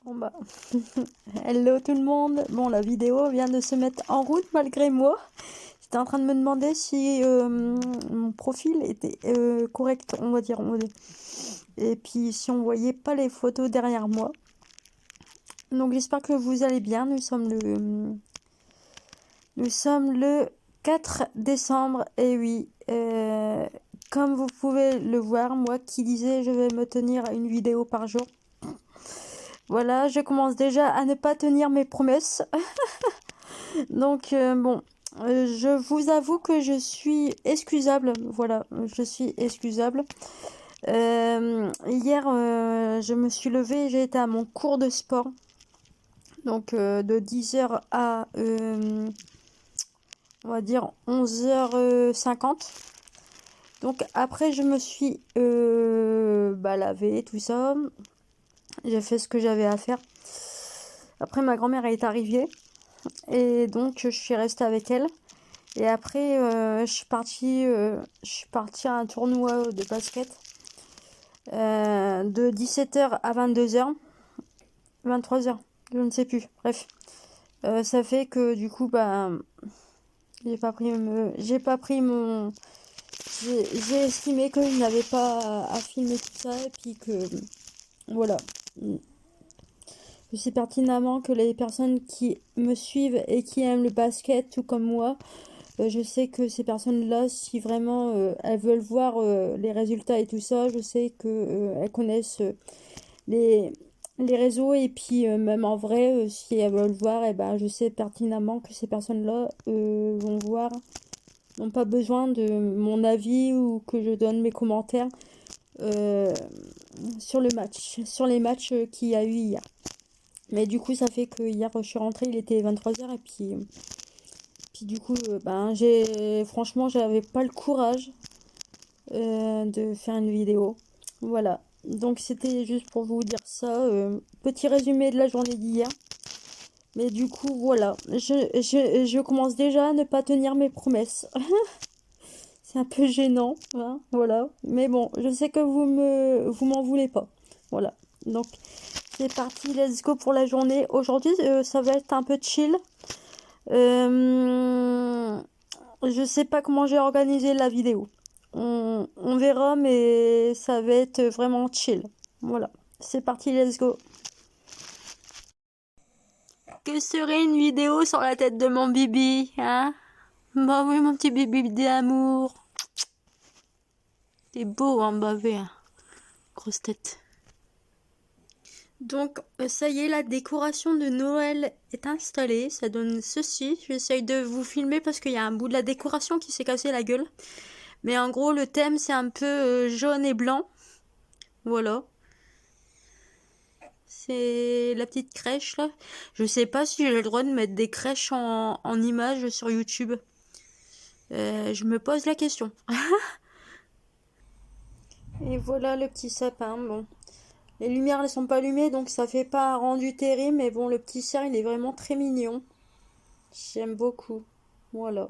Bon bah, hello tout le monde. Bon, la vidéo vient de se mettre en route malgré moi. J'étais en train de me demander si mon profil était correct, on va dire. Et puis si on voyait pas les photos derrière moi. Donc j'espère que vous allez bien. Nous sommes le 4 décembre. Et oui, comme vous pouvez le voir, moi qui disais je vais me tenir à une vidéo par jour. Voilà, je commence déjà à ne pas tenir mes promesses. Donc, bon, je vous avoue que je suis excusable. Voilà, je suis excusable. Hier, je me suis levée et j'ai été à mon cours de sport. Donc, de 10h à, on va dire, 11h50. Donc, après, je me suis lavée, tout ça. J'ai fait ce que j'avais à faire. Après, ma grand-mère est arrivée. Et donc, je suis restée avec elle. Et après, je suis partie à un tournoi de basket de 17h à 22h, 23h, je ne sais plus. Bref, ça fait que du coup, bah, j'ai estimé qu'il n'avait pas à filmer tout ça et puis que voilà. Je sais pertinemment que les personnes qui me suivent et qui aiment le basket, tout comme moi, je sais que ces personnes-là, si vraiment elles veulent voir les résultats et tout ça, je sais que elles connaissent les, les réseaux et puis même en vrai, si elles veulent voir, et ben, je sais pertinemment que ces personnes-là vont voir, n'ont pas besoin de mon avis ou que je donne mes commentaires euh, sur le match, sur les matchs qu'il y a eu hier. Mais du coup, ça fait que hier, je suis rentrée, il était 23h et puis du coup, franchement, j'avais pas le courage de faire une vidéo. Voilà. Donc c'était juste pour vous dire ça. Petit résumé de la journée d'hier. Mais du coup, voilà. Je commence déjà à ne pas tenir mes promesses. C'est un peu gênant, hein, voilà. Mais bon, je sais que vous m'en voulez pas. Voilà. Donc c'est parti, let's go pour la journée. Aujourd'hui, ça va être un peu chill. Je sais pas comment j'ai organisé la vidéo. On verra, mais ça va être vraiment chill. Voilà. C'est parti, let's go. Que serait une vidéo sur la tête de mon bibi, hein? Bah oui, mon petit bibi d'amour. T'es beau, hein, bavé, hein. Grosse tête. Donc, ça y est, la décoration de Noël est installée. Ça donne ceci. J'essaye de vous filmer parce qu'il y a un bout de la décoration qui s'est cassé la gueule. Mais en gros, le thème, c'est un peu jaune et blanc. Voilà. C'est la petite crèche, là. Je sais pas si j'ai le droit de mettre des crèches en images sur YouTube. Je me pose la question. Et voilà le petit sapin. Bon. Les lumières, elles sont pas allumées, donc ça fait pas un rendu terrible. Mais bon, le petit cerf, il est vraiment très mignon. J'aime beaucoup. Voilà.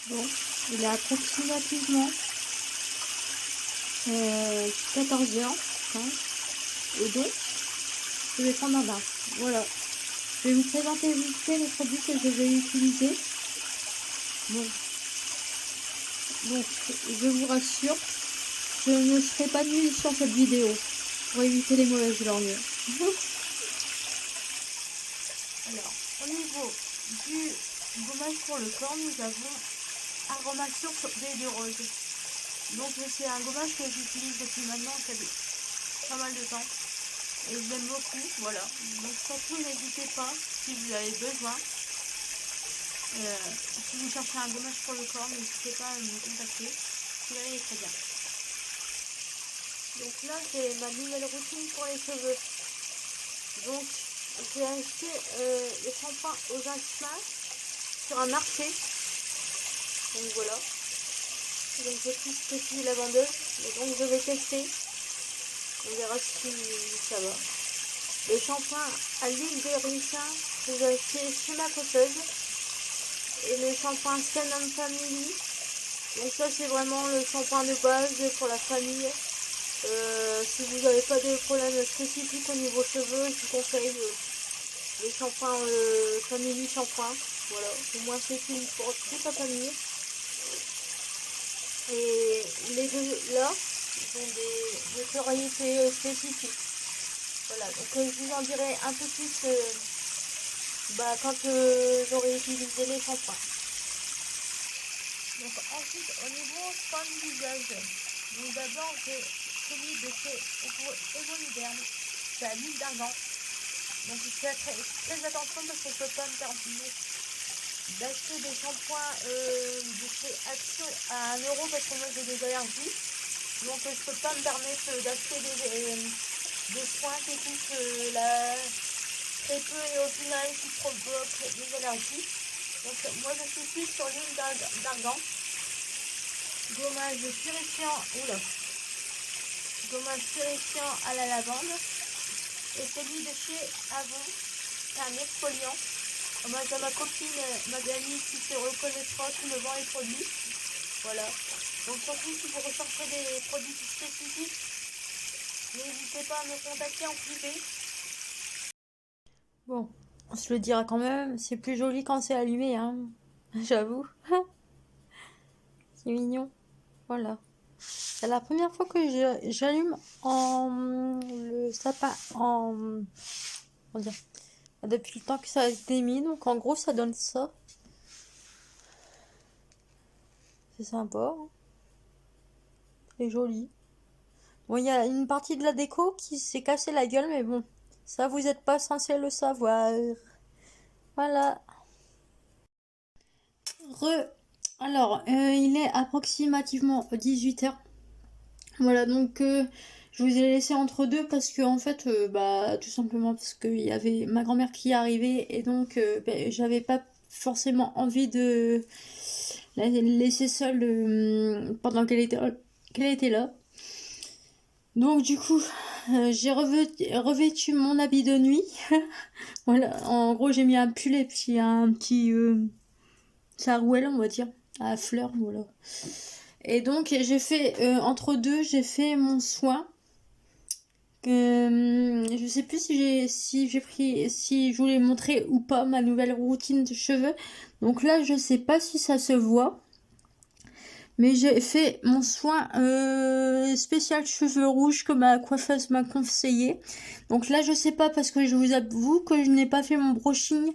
Bon, il est approximativement 14h. Et donc, je vais prendre un bain. Voilà. Je vais vous présenter vite fait les produits que je vais utiliser. Bon. Donc, je vous rassure, je ne serai pas nulle sur cette vidéo pour éviter les mauvaises langues. Alors, au niveau du gommage pour le corps, nous avons Aromasure Baby Rose. Donc, c'est un gommage que j'utilise depuis maintenant pas mal de temps. Et je l'aime beaucoup, voilà. Donc, surtout, n'hésitez pas si vous avez besoin. Si vous cherchez un gommage pour le corps, n'hésitez pas à me contacter. Celui-là, il est très bien. Donc là, c'est ma nouvelle routine pour les cheveux. Donc, j'ai acheté le shampoing aux jasmin sur un marché. Donc voilà. Donc j'ai pris ce petit lavendeuse. Et donc je vais tester. On verra si ça va. Le shampoing à l'huile de ricin que j'ai acheté chez ma coiffeuse. Et le shampoing Skin Family. Donc ça c'est vraiment le shampoing de base pour la famille. Si vous n'avez pas de problème spécifique au niveau cheveux, je vous conseille les shampoings Family Shampoing. Voilà, au moins c'est une pour toute la famille. Et les deux là sont des tonalités spécifiques. Voilà, donc je vous en dirai un peu plus quand j'aurai utilisé les shampoings. Donc ensuite au niveau soin du visage. Donc d'abord j'ai celui de chez Evoniderm, c'est à l'huile d'argan. Donc je fais très attention parce que je ne peux pas me permettre d'acheter des shampoings de chez Action à 1 euro parce que moi j'ai des allergies. Donc je ne peux pas me permettre d'acheter des soins qui coûtent très peu et au final qui provoquent des allergies. Donc moi je suis plus sur l'huile d'argan. Gommage purifiant, gommage purifiant à la lavande. Et celui de chez Avon, c'est un exfoliant. Moi j'ai ma copine Magali qui se reconnaîtra, qui me vend les produits. Voilà. Donc surtout si vous recherchez des produits spécifiques, n'hésitez pas à me contacter en privé. Bon, on se le dira quand même, c'est plus joli quand c'est allumé, hein. J'avoue. C'est mignon. Voilà. C'est la première fois que j'allume le sapin comment dire, depuis le temps que ça a été mis. Donc en gros, ça donne ça. C'est sympa. Hein. C'est joli. Bon, il y a une partie de la déco qui s'est cassé la gueule, mais bon, ça vous n'êtes pas censé le savoir. Voilà. Alors, il est approximativement 18h. Voilà, donc je vous ai laissé entre deux parce que en fait, tout simplement parce qu'il y avait ma grand-mère qui arrivait et donc j'avais pas forcément envie de la laisser seule pendant qu'elle était là. Donc du coup, j'ai revêtu mon habit de nuit. Voilà, en gros j'ai mis un pull et puis un petit sarouel, on va dire, à fleurs, voilà. Et donc j'ai fait entre deux, j'ai fait mon soin. Je sais plus si je voulais montrer ou pas ma nouvelle routine de cheveux. Donc là je sais pas si ça se voit. Mais j'ai fait mon soin spécial cheveux rouges que ma coiffeuse m'a conseillé. Donc là je sais pas parce que je vous avoue que je n'ai pas fait mon brushing,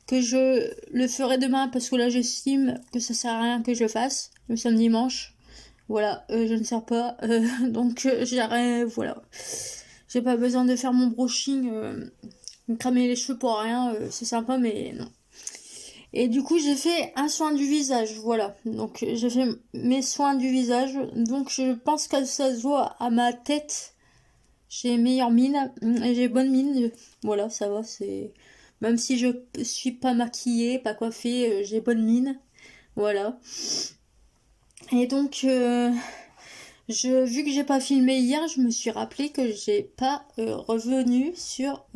que je le ferai demain parce que là j'estime que ça sert à rien que je le fasse. Nous sommes dimanche. Voilà, je ne sers pas. Donc j'arrête, voilà. J'ai pas besoin de faire mon brushing, me cramer les cheveux pour rien, c'est sympa mais non. Et du coup j'ai fait un soin du visage, voilà. Donc j'ai fait mes soins du visage. Donc je pense que ça se voit à ma tête. J'ai meilleure mine, j'ai bonne mine. Voilà, ça va, c'est... Même si je suis pas maquillée, pas coiffée, j'ai bonne mine. Voilà. Et donc, vu que j'ai pas filmé hier, je me suis rappelé que j'ai pas revenu sur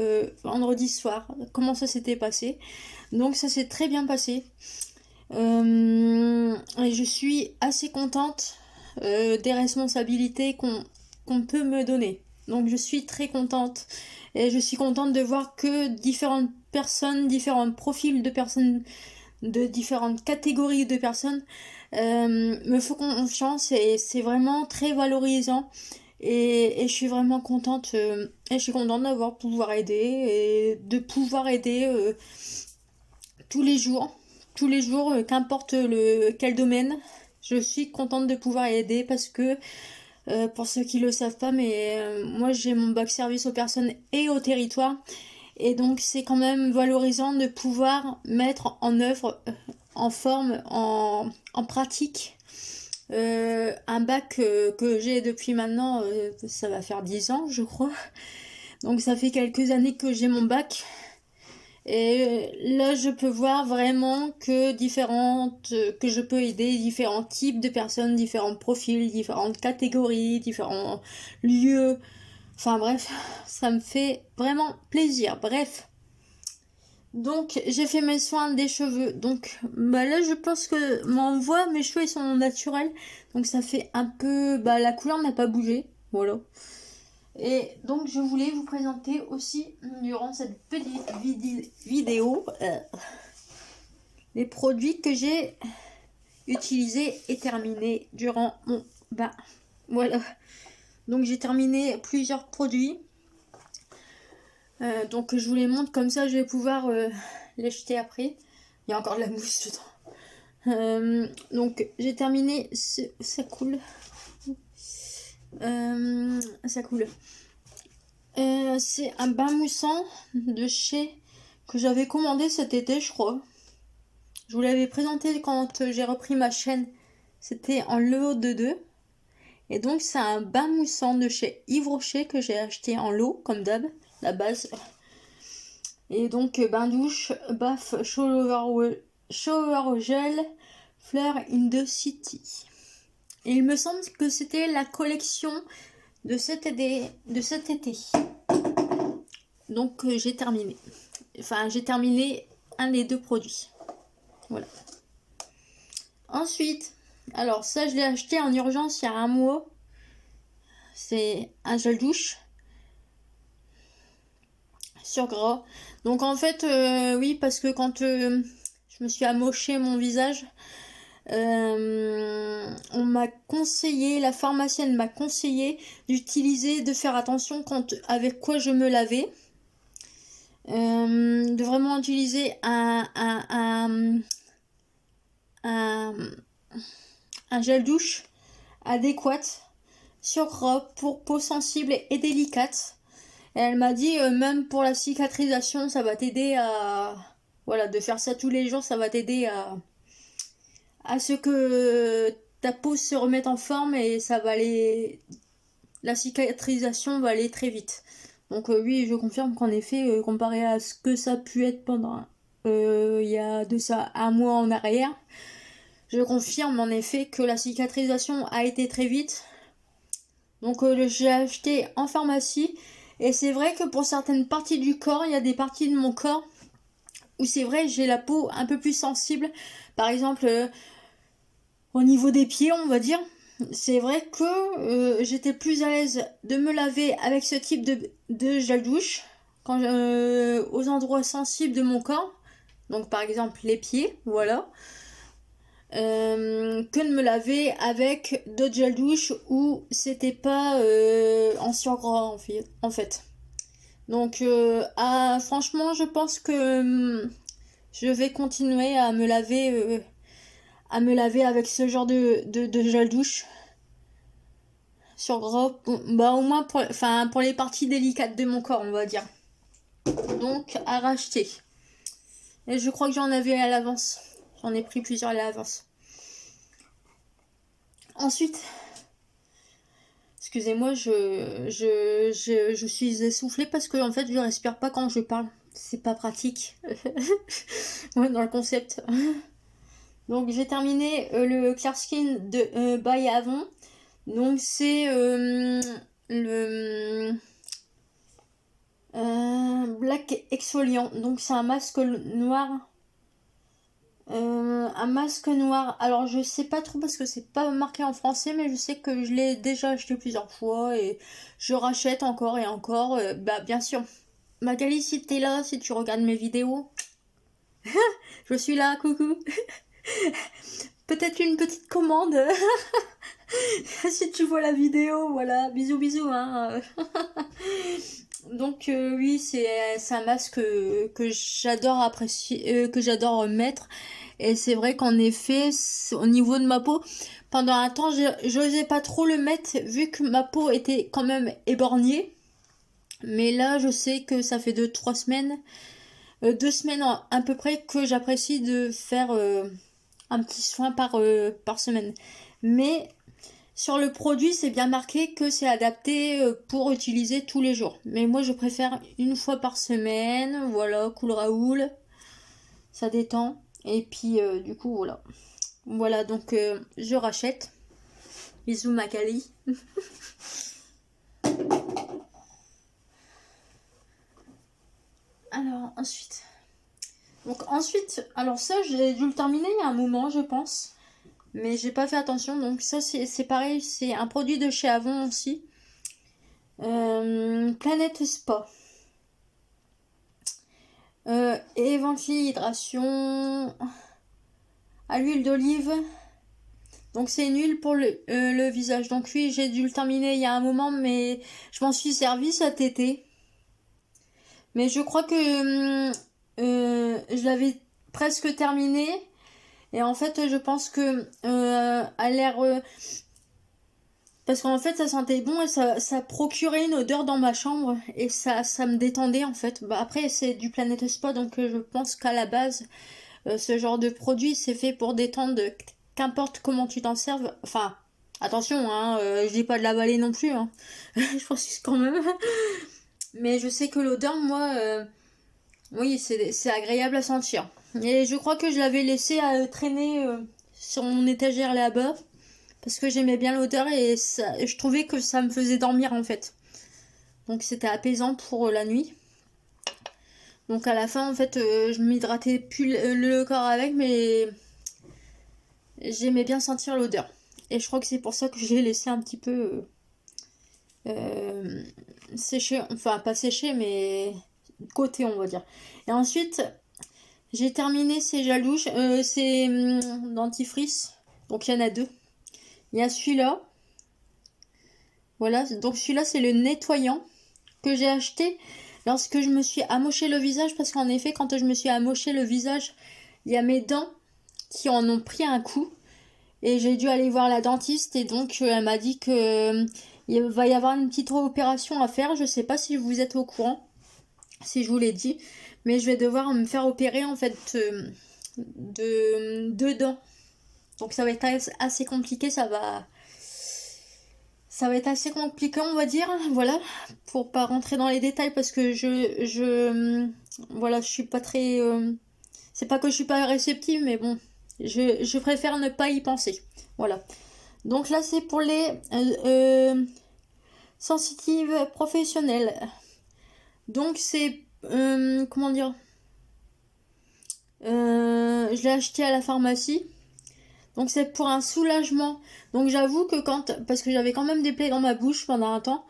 vendredi soir. Comment ça s'était passé. Donc ça s'est très bien passé. Et je suis assez contente des responsabilités qu'on peut me donner. Donc je suis très contente. Et je suis contente de voir que différentes personnes, différents profils de personnes, de différentes catégories de personnes me font confiance et c'est vraiment très valorisant. Et je suis vraiment contente. Et je suis contente d'avoir pouvoir aider et de pouvoir aider tous les jours, qu'importe quel domaine, je suis contente de pouvoir aider parce que pour ceux qui le savent pas, mais moi j'ai mon bac service aux personnes et au territoire et donc c'est quand même valorisant de pouvoir mettre en œuvre, en forme, en pratique un bac que j'ai depuis maintenant, ça va faire 10 ans je crois. Donc ça fait quelques années que j'ai mon bac. Et là, je peux voir vraiment que que je peux aider différents types de personnes, différents profils, différentes catégories, différents lieux. Enfin bref, ça me fait vraiment plaisir. Bref. Donc, j'ai fait mes soins des cheveux. Donc, là, je pense que m'en voit, mes cheveux, ils sont naturels. Donc, ça fait un peu... la couleur n'a pas bougé. Voilà. Et donc je voulais vous présenter aussi durant cette petite vidéo les produits que j'ai utilisés et terminés durant mon bain. Voilà. Donc j'ai terminé plusieurs produits. Donc je vous les montre comme ça, je vais pouvoir les jeter après. Il y a encore de la mousse dedans. Donc j'ai terminé, ça coule. Ça coule. C'est un bain moussant de chez que j'avais commandé cet été, je crois. Je vous l'avais présenté quand j'ai repris ma chaîne. C'était en lot de 2. Et donc c'est un bain moussant de chez Yves Rocher que j'ai acheté en lot, comme d'hab, la base. Et donc bain douche, bath, shower gel, Fleur in the City. Et il me semble que c'était la collection de cet été. Donc j'ai terminé. Enfin, j'ai terminé un des 2 produits. Voilà. Ensuite, alors ça, je l'ai acheté en urgence il y a un mois. C'est un gel douche sur gras. Donc en fait, oui, parce que quand je me suis amoché mon visage, on m'a conseillé, la pharmacienne m'a conseillé d'utiliser, de faire attention avec quoi je me lavais. De vraiment utiliser un gel douche adéquat sur gras pour peau sensible et délicate. Et elle m'a dit même pour la cicatrisation, ça va t'aider à... Voilà, de faire ça tous les jours, ça va t'aider à ce que ta peau se remette en forme et ça va aller... La cicatrisation va aller très vite. Donc oui, je confirme qu'en effet, comparé à ce que ça a pu être pendant il y a de ça un mois en arrière, je confirme en effet que la cicatrisation a été très vite. Donc j'ai acheté en pharmacie. Et c'est vrai que pour certaines parties du corps, il y a des parties de mon corps où c'est vrai j'ai la peau un peu plus sensible. Par exemple, au niveau des pieds, on va dire. C'est vrai que j'étais plus à l'aise de me laver avec ce type de gel douche quand, aux endroits sensibles de mon corps. Donc par exemple les pieds, voilà. Que de me laver avec d'autres gel douche où c'était pas en surgras en fait. Donc franchement je pense que je vais continuer à me laver avec ce genre de gel douche sur gras, bah au moins pour les parties délicates de mon corps, on va dire. Donc à racheter. Et je crois que j'en avais à l'avance. J'en ai pris plusieurs à l'avance. Ensuite, excusez-moi, je suis essoufflée parce que en fait je respire pas quand je parle. C'est pas pratique. Ouais, dans le concept. Donc j'ai terminé le Clear Skin de by Avon. Donc c'est le Black Exfoliant. Donc c'est un masque noir. Un masque noir. Alors je sais pas trop parce que c'est pas marqué en français, mais je sais que je l'ai déjà acheté plusieurs fois et je rachète encore et encore. Bah bien sûr. Magali, si t'es là, si tu regardes mes vidéos, je suis là, coucou. Peut-être une petite commande. Si tu vois la vidéo, voilà, bisous bisous hein. Donc oui, c'est un masque que j'adore apprécier, que j'adore mettre. Et c'est vrai qu'en effet, au niveau de ma peau, pendant un temps, j'osais pas trop le mettre vu que ma peau était quand même éborgnée. Mais là, je sais que ça fait 2 semaines, 2 semaines à peu près que j'apprécie de faire un petit soin par semaine. Mais sur le produit, c'est bien marqué que c'est adapté pour utiliser tous les jours. Mais moi, je préfère une fois par semaine. Voilà, cool Raoul. Ça détend. Et puis, du coup, voilà. Voilà, donc je rachète. Bisous, Magali. Alors, ensuite. Donc, ensuite, alors ça, j'ai dû le terminer il y a un moment, je pense. Mais j'ai pas fait attention. Donc, ça, c'est pareil. C'est un produit de chez Avon aussi. Planète Spa. Éventuelle hydration à l'huile d'olive. Donc c'est une huile pour le visage. Donc oui, j'ai dû le terminer il y a un moment, mais je m'en suis servi cet été. Mais je crois que je l'avais presque terminé. Et en fait, je pense que à l'air... parce qu'en fait, ça sentait bon et ça procurait une odeur dans ma chambre. Et ça me détendait en fait. Bah, après, c'est du Planète Spa, donc je pense qu'à la base, ce genre de produit, c'est fait pour détendre, qu'importe comment tu t'en serves. Enfin, attention, hein, je dis pas de l'avaler non plus. Hein. Je pense que c'est quand même... Mais je sais que l'odeur, moi... oui, c'est agréable à sentir. Et je crois que je l'avais laissé traîner sur mon étagère là-bas. Parce que j'aimais bien l'odeur et je trouvais que ça me faisait dormir en fait. Donc c'était apaisant pour la nuit. Donc à la fin en fait je m'hydratais plus le corps avec, mais j'aimais bien sentir l'odeur. Et je crois que c'est pour ça que j'ai laissé un petit peu sécher. Enfin pas sécher mais côté on va dire. Et ensuite j'ai terminé ces jalouches, ces dentifrices. Donc il y en a deux. Il y a celui-là. Voilà, donc celui-là c'est le nettoyant que j'ai acheté lorsque je me suis amoché le visage, parce qu'en effet quand je me suis amoché le visage, il y a mes dents qui en ont pris un coup et j'ai dû aller voir la dentiste et donc elle m'a dit que il va y avoir une petite opération à faire. Je sais pas si vous êtes au courant, si je vous l'ai dit, mais je vais devoir me faire opérer en fait de deux dents. Donc ça va être assez compliqué, ça va être assez compliqué, on va dire, voilà, pour pas rentrer dans les détails parce que voilà, je suis pas très, c'est pas que je suis pas réceptive, mais bon, je préfère ne pas y penser, voilà. Donc là, c'est pour les sensitives professionnelles. Donc c'est, comment dire, je l'ai acheté à la pharmacie. Donc c'est pour un soulagement. Donc j'avoue que parce que j'avais quand même des plaies dans ma bouche pendant un temps,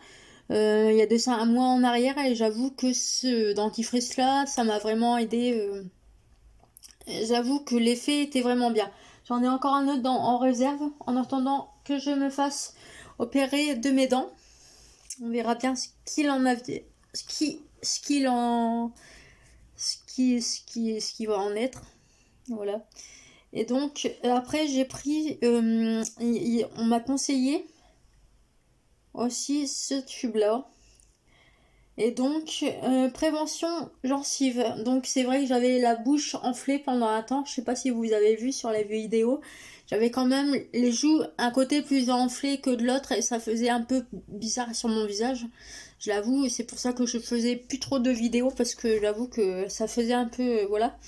il y a de ça un mois en arrière, et j'avoue que ce dentifrice là, ça m'a vraiment aidé. J'avoue que l'effet était vraiment bien. J'en ai encore un autre en réserve, en attendant que je me fasse opérer de mes dents. On verra bien ce qu'il en a, ce qui va en être. Voilà. Et donc après j'ai pris, on m'a conseillé aussi ce tube là. Et donc prévention gencive. Donc c'est vrai que j'avais la bouche enflée pendant un temps. Je sais pas si vous avez vu sur les vidéos. J'avais quand même les joues un côté plus enflé que de l'autre et ça faisait un peu bizarre sur mon visage. Je l'avoue, et c'est pour ça que je faisais plus trop de vidéos parce que j'avoue que ça faisait un peu, voilà,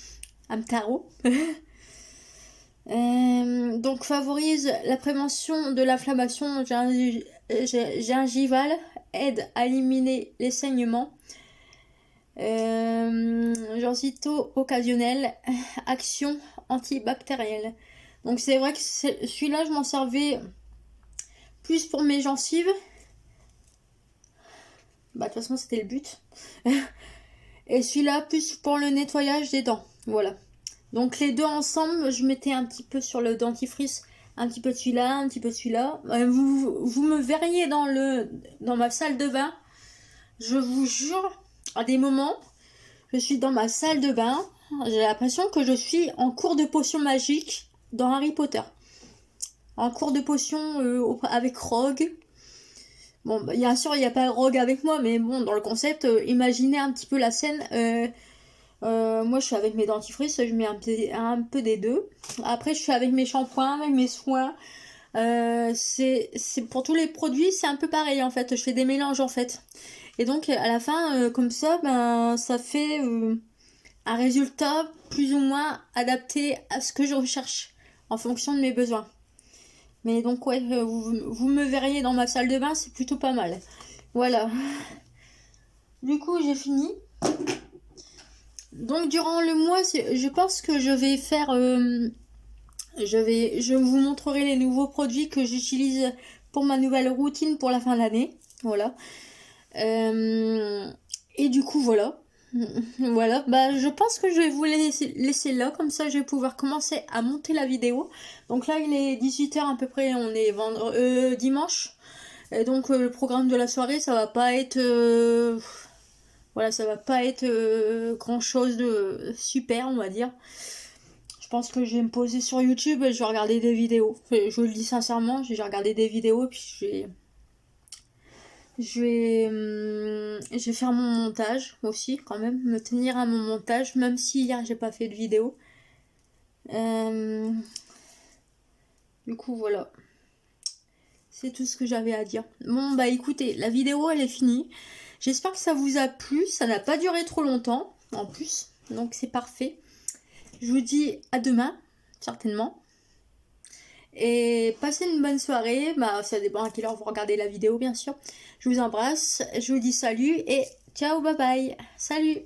un tarot. Donc favorise la prévention de l'inflammation gingivale, aide à éliminer les saignements, gencito occasionnel, action antibactérielle. Donc c'est vrai que celui-là je m'en servais plus pour mes gencives. Bah de toute façon c'était le but. Et celui-là plus pour le nettoyage des dents. Voilà. Donc les deux ensemble, je mettais un petit peu sur le dentifrice, un petit peu de celui-là, un petit peu de celui-là. Vous me verriez dans ma salle de bain. Je vous jure, à des moments, je suis dans ma salle de bain. J'ai l'impression que je suis en cours de potion magique dans Harry Potter. En cours de potion avec Rogue. Bon, bien sûr, il n'y a pas Rogue avec moi, mais bon, dans le concept, imaginez un petit peu la scène. Moi je suis avec mes dentifrices, je mets un peu des deux. Après je suis avec mes shampoings, avec mes soins. C'est pour tous les produits, c'est un peu pareil en fait. Je fais des mélanges en fait. Et donc à la fin, comme ça, ben ça fait un résultat plus ou moins adapté à ce que je recherche en fonction de mes besoins. Mais donc ouais, vous me verriez dans ma salle de bain, c'est plutôt pas mal. Voilà. Du coup j'ai fini. Donc durant le mois, je pense que je vais faire, je vous montrerai les nouveaux produits que j'utilise pour ma nouvelle routine pour la fin de l'année. Voilà. Et du coup, voilà. Voilà, bah je pense que je vais vous laisser là, comme ça je vais pouvoir commencer à monter la vidéo. Donc là il est 18 h à peu près, on est dimanche. Et donc le programme de la soirée, ça va pas être voilà, ça va pas être grand chose de super, on va dire. Je pense que je vais me poser sur YouTube et je vais regarder des vidéos. Enfin, je vous le dis sincèrement, je vais regarder des vidéos puis je vais faire mon montage aussi, quand même, me tenir à mon montage, même si hier j'ai pas fait de vidéo. Euh, du coup, voilà. C'est tout ce que j'avais à dire. Bon, bah écoutez, la vidéo elle est finie. J'espère que ça vous a plu. Ça n'a pas duré trop longtemps, en plus. Donc c'est parfait. Je vous dis à demain, certainement. Et passez une bonne soirée. Bah, ça dépend à quelle heure vous regardez la vidéo, bien sûr. Je vous embrasse. Je vous dis salut et ciao, bye bye. Salut!